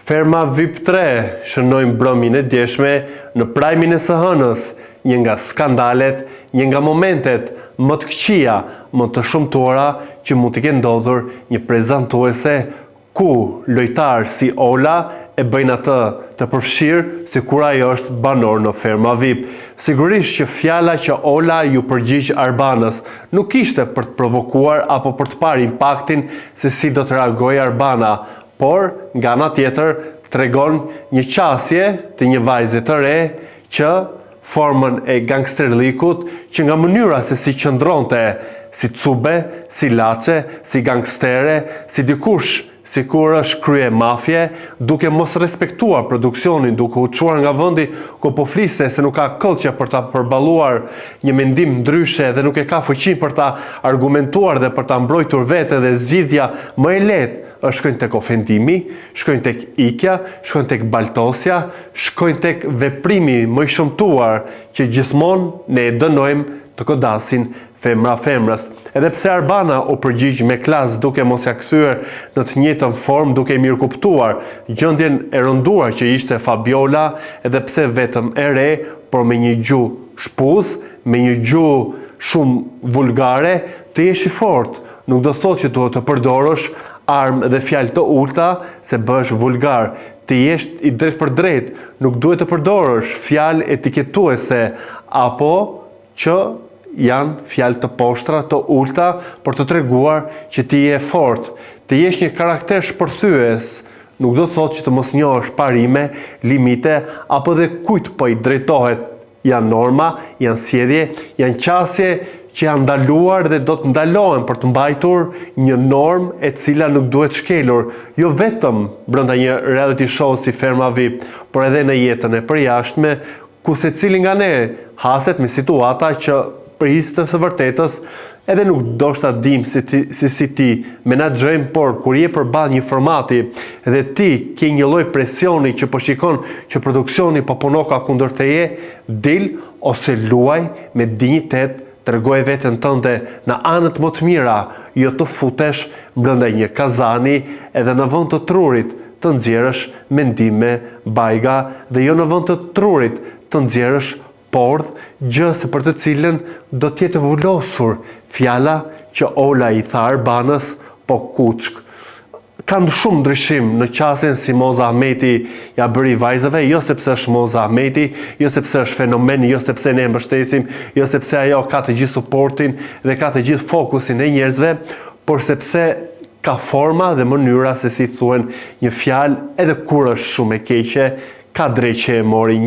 Ferma VIP 3 shënojnë mbrëmjen e djeshme në prajmin e së hënës, një nga skandalet, një nga momentet më të këqija, më të shumtuara që mund të kenë ndodhur një prezantuese ku lojtarë si Ola e bëjnë atë të përfshirë si kur ajo është banor në ferma VIP. Sigurisht që fjala që Ola ju përgjigj Arbanës nuk ishte për të provokuar apo për të parë impaktin se si do të reagojë Arbana, por nga ana tjetër tregon një qasje të një vajze të re që formën e gangsterlikut, që nga mënyra se si qëndronte, si cube, si laçe, si gangstere, si dikush si kur është krye mafje, duke mos respektuar produksionin, duke u çuar nga vendi ku po fliste se nuk ka këllqe për ta përballuar një mendim ndryshe dhe nuk e ka fuqinë për ta argumentuar dhe për ta mbrojtur vete, dhe zgjidhja më e lehtë është shkojnë tek ofendimi, shkojnë tek ikja, shkojnë tek baltosja, shkojnë tek veprimi më i shëmtuar që gjithmonë ne e dënojmë të godasin femra femras. Edhe pse Arbana u përgjigj me klas duke mos ja kthyer në të njëjtën formë, duke mirëkuptuar gjendjen e rënduar që ishte Fabiola, edhe pse vetëm e re, por me një gjuhë shpuz, me një gjuhë shumë vulgare, të jesh i fortë. Nuk do thotë që duhet të përdorosh armë dhe fjalë të ulta se bëhesh vulgar. Të jesh i drejtë për drejtë, nuk duhet të përdorosh fjalë etiketuese apo që janë fjalë të poshtra, të ulta, për të treguar që ti je fort. Të jesh një karakter shpërthyes, nuk do thotë që të mos njohësh parime, limite, apo dhe kujt po i drejtohet. Janë norma, janë sjellje, janë qasje që janë ndaluar dhe do të ndalohen për të mbajtur një normë e cila nuk duhet shkelur, jo vetëm brenda një reality show si Ferma VIP, por edhe në jetën e përjashtme, ku secili nga ne haset me situata që për histë së vërtetës edhe nuk do shta dim si ti menaxhojmë, por kur je përballë një formati dhe ti ke një lloj presioni që po shikon që produksioni po punoka kundër teje, dil ose luaj me dinjitet, tregoj veten tënde në anët më të mira, jo të futesh brenda një kazani edhe në vend të trurit të nxjerrësh mendime bajga dhe jo në vend të trurit të nxjerrësh pordh, gjë se për të cilën do t'jetë vullosur fjala që Ola i tha Arbanës, po kuçk. Kanë shumë ndryshim në qasjen si Moza Ahmeti ja bëri vajzave, jo sepse është Moza Ahmeti, jo sepse është fenomen, jo sepse ne e mbështesim, jo sepse ajo ka të gjithë suportin dhe ka të gjithë fokusin e njerëzve, por sepse ka forma dhe mënyra se si thuen një fjalë, edhe kur është shumë e keqe, ka drejt që e mori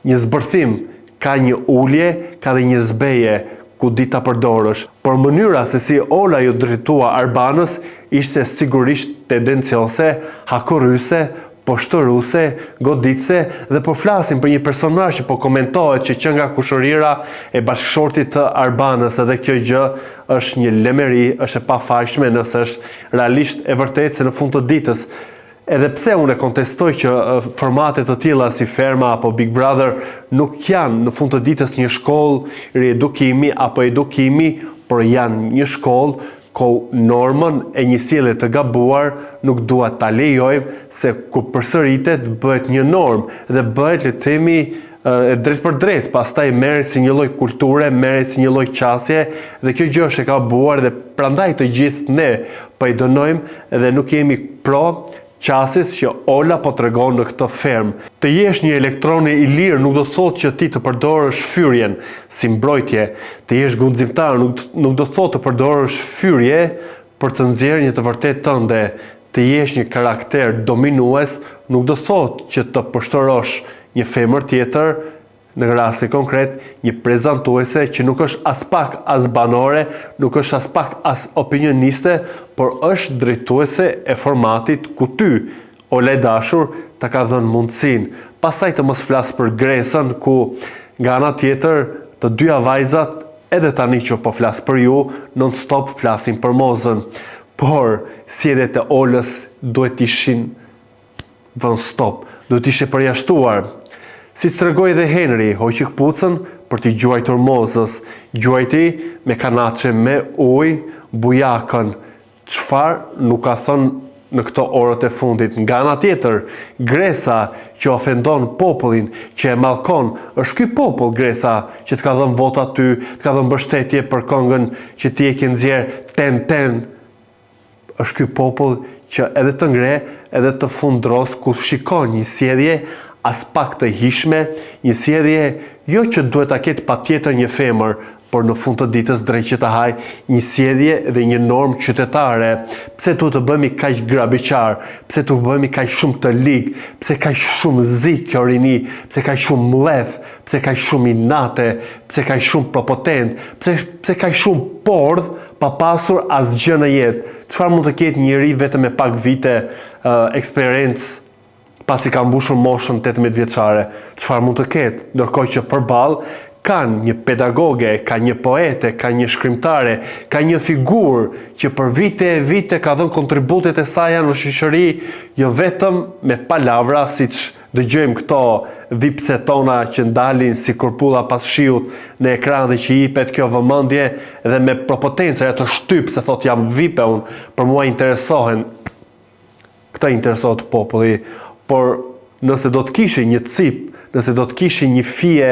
një zbërthim, ka një ulje, ka dhe një zbeje ku di ta përdorësh. Por mënyra se si Ola ju drejtua Arbanës ishte sigurisht tendenciose, hakorryse, poshtëruse, goditse, dhe po flasim për një personazh që po komentohet që nga kushërira e bashkëshortit të Arbanës, edhe kjo gjë është një lemeri, është e pafajshme nëse është realisht e vërtetë se në fund të ditës. Edhe pse unë e kontestoj që formatet të tilla si Ferma apo Big Brother nuk janë në fund të ditës një shkollë riedukimi apo edukimi, por janë një shkollë ku normën e një sjellje të gabuar nuk dua ta lejojmë, se kur përsëritet bëhet një normë dhe bëhet, le të themi, drejt për drejt, pastaj merret si një lloj kulture, merret si një lloj qasje, dhe kjo gjë është e gabuar dhe prandaj të gjithë ne po i dënojmë dhe nuk jemi pro qasjes që Ola po tregon në këtë fermë. Të jesh një elektroni i lirë nuk do thotë që ti të përdorësh fyrjen si mbrojtje. Të jesh guximtar nuk do thotë të përdorësh fyrje për të nxjerrë një të vërtetë tënde. Të jesh një karakter dominues nuk do thotë që të poshtorosh një femër tjetër, në rastin konkret një prezantuese që nuk është as pak as banore, nuk është as pak as opinioniste, por është drejtuese e formatit ku ty, Ola e dashur, ta ka dhënë mundësinë. Pastaj të mos flas për Gresën, ku nga ana tjetër të dyja vajzat, edhe tani që po flas për ju, non stop flasin për Mozën. Por sjelljet e Olës duhet ishin vën stop, duhet ishe përjashtuar. Si stregoj dhe Henry, hoqi këpucën për t'i gjuajtur Mozës, gjuajti me kanaçe me ujë bujakën. Çfarë nuk ka thënë në këto orët e fundit. Nga ana tjetër, gresa që ofendon popullin, që e mallkon, është ky popull gresa që të ka dhënë vota ty, të ka dhënë mbështetje për këngën që ti e ke nxjerr ten. Është ky popull që edhe të ngre, edhe të fundros ku shikon një sjellje as pak të hishme, një sjellje jo që duhet ta ketë patjetër një femër, por në fund të ditës drejt që të haj një sjellje dhe një normë qytetare. Pse duhet të bëhemi kaq grabiqar? Pse duhet të bëhemi kaq shumë të lig? Pse kaq shumë zi kjo rini? Pse kaq shumë mlef? Pse kaq shumë inate? Pse kaq shumë propotent? Pse kaq shumë pordh pa pasur asgjë në jetë? Çfarë mund të ketë njëri vetëm me pak vite eksperiencë pasi ka mbushur moshën 18 vjeçare? Çfarë mund të ketë? Ndërkohë që përballë kanë një pedagoge, ka një poete, ka një shkrimtare, ka një figurë që për vite e vite ka dhënë kontributet e saj në shoqëri, jo vetëm me palavra, siç dëgjojmë këto vipse tona që ndalin si kurpulla pas shiut në ekran dhe që jipet kjo vëmendje dhe me propotencë ato shtyp se thot jam vipe unë, për mua interesohen. Këta interesohet populli, por nëse do të kishin një cip, nëse do të kishin një fije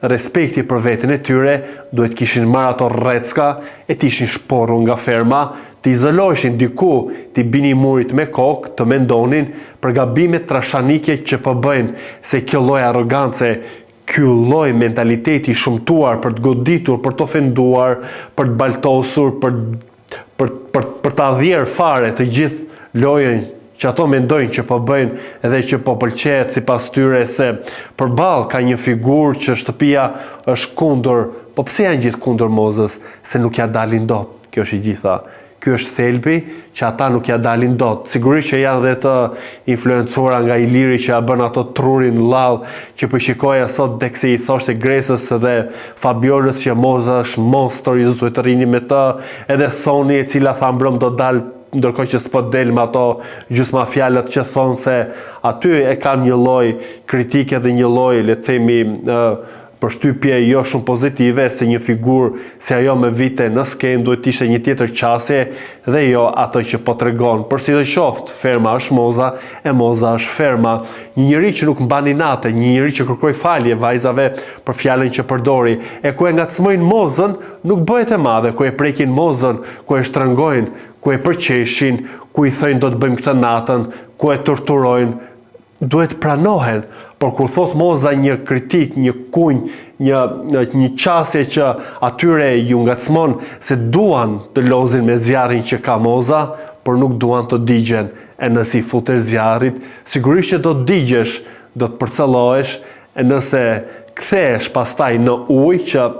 respekti për veten e tyre, duhet kishin marrë ato rrecka e t'ishin shporur nga ferma, të izoloheshin diku, t'i bini murit me kokë, të mendonin për gabimet trashanike që po bëjnë, se kjo lloj arrogance, ky lloj mentaliteti shumtuar për të goditur, për të ofenduar, për të baltosur, për ta dhier fare të gjithë lojën që ato mendojnë që po bëjnë edhe që po pëlqejet sipas tyre, se përballë ka një figurë që shtëpia është kundër, po pse janë gjithë kundër Mozës? Se nuk ja dalin dot. Kjo është i gjitha. Ky është thelbi që ata nuk ja dalin dot. Sigurisht që janë dhe të influencuara nga Iliri që ja bën ato trurin lall që po shikoja sot dekse i thoshte Gresës dhe Fabiolës që Moza është monster, ju duhet të rini me të, edhe Soni e cila tha mbrëm do dal, ndërkohë që s'po del me ato gjysma fjalët që thonë se aty e kanë një lloj kritike dhe një lloj, le të themi, përshtypje jo shumë pozitive, se një figurë si ajo me vite në skenë duhet të ishte një tjetër qasje dhe jo ato që po tregon. Por sidoqoftë, ferma është Moza e Moza është ferma. Një njeri që nuk mban inate, një njeri që kërkoi falje vajzave për fjalën që përdori, e ku e ngacmojnë Mozën, nuk bëhet e madhe, ku e prekin Mozën, ku e shtrëngojnë, ku e përqeshin, ku i thojnë do të bëjmë këtë natën, ku e torturojnë, duhet pranohen. Por kur thot Moza një kritik, një kunj, një qasje që atyre ju ngacmon se duan të lozin me zjarrin që ka Moza, por nuk duan të digjen. E nëse i futesh zjarrit, sigurisht që do të digjesh, do të përcellohesh, e nëse kthehesh pastaj në ujë që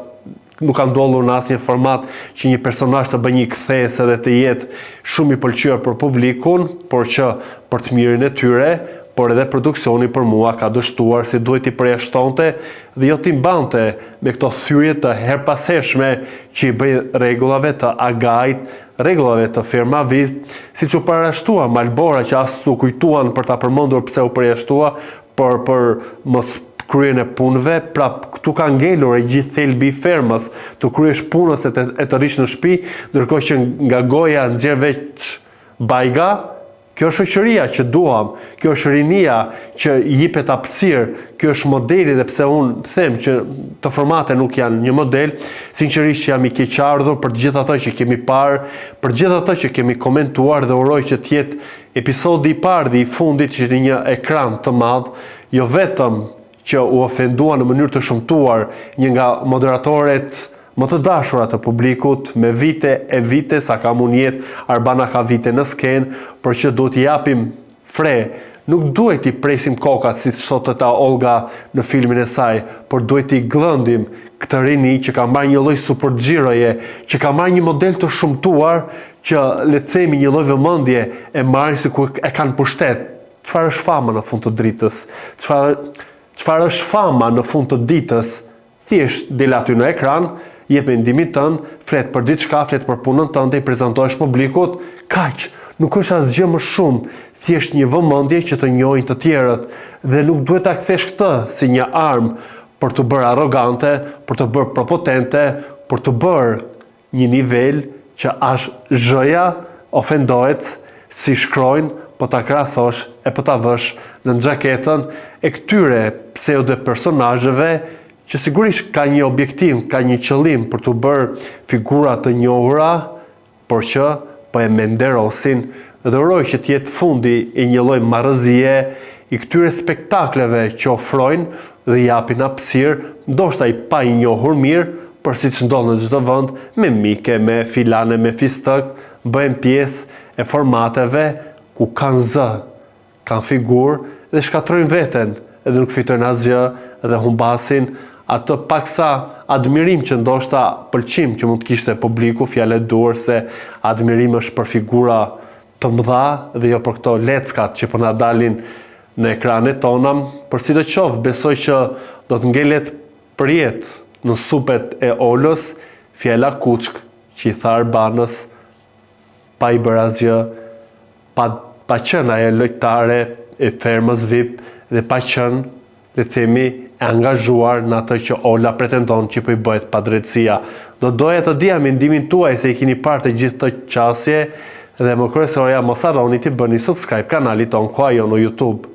nuk ka ndodhur në asnjë format që një personazh të bëjë një kthesë edhe të jetë shumë i pëlqyer për publikun, por që për të mirën e tyre, por edhe produksioni për mua ka dështuar si duhet i përjashtonte dhe jo t'i mbante me këto thyrje të herpashershme që i bëjnë rregullave të agajt, rregullave të firmave, siç u përjashtua Malbora që as u kujtuan për ta përmendur pse u përjashtua, por për mos kryen e punëve, pra këtu ka ngelur e gjithë thelbi i fermës, të kryesh punës e të rish në shtëpi, ndërkohë që nga goja nxjerr veç bajga. Kjo është shoqëria që duam, kjo është rinia që jepet hapësirë, kjo është modeli dhe pse unë them që të formate nuk janë një model, sinqerisht jam i keqardhur për të gjithë ato që kemi parë, për gjithë ato që kemi komentuar dhe uroj që të jetë episodi i parë dhe i fundit që një ekran të madh, jo vetëm që u ofendua në mënyrë të shëmtuar një nga moderatorët më të dashura të publikut, me vite e vite, sa ka mund jetë, Arbana ka vite në skenë, për që duhet i japim fre, nuk duhet i presim kokat, si thotë ta Olga në filmin e saj, por duhet i glëndim këtë rini që ka marrë një lloj superxhiroje, që ka marrë një model të shëmtuar, që le të themi një lloj vëmendje e marrin sikur e kanë pushtet. Çfarë është fama në fund të dritës? Çfarë është fama në fund të ditës? Thjesht del aty në ekran, jep mendimin tënd, flet për diçka, flet për punën tënde, i prezantohesh publikut, kaq. Nuk është asgjë më shumë, thjesht një vëmendje që të njohin të tjerët dhe nuk duhet ta kthesh këtë si një armë për të bërë arrogante, për të bërë prepotente, për të bërë një nivel që as zhja ofendohet si shkrojnë po ta krahasosh e po ta vësh në xhaketën e këtyre pseudo personazheve që sigurisht ka një objektiv, ka një qëllim për të bërë figura të njohura, por që po e menderosin dhe uroj që të jetë fundi i një lloj marrëzie i këtyre spektakleve që ofrojnë dhe japin hapësirë, ndoshta i pa i njohur mirë, por siç ndodh në çdo vend, me mike, me filane, me fistëk, bëhen pjesë e formateve ku kanë zë, kanë figurë dhe shkatrojnë veten, edhe nuk fitojnë asgjë dhe humbasin atë paksa admirim që ndoshta pëlqim që mund të kishte publiku, fjalë duar se admirim është për figura të mëdha dhe jo për këto leckat që po na dalin në ekranet tona, por sidoqoftë besoj që do të ngelet për jetë në supet e Olës fjala kuçk që i tha Arbanës pa i bërë asgjë, pa qenë ajo lojtare e fermës VIP dhe pa qenë, le themi, e angazhuar në atë që Ola pretendon që po i bëhet padrejtësia. Do doja të dija mendimin tuaj se i keni parë të gjithë të qasje dhe më kryesorja mos harroni të bëni subscribe kanalit ton Koha Jo në YouTube.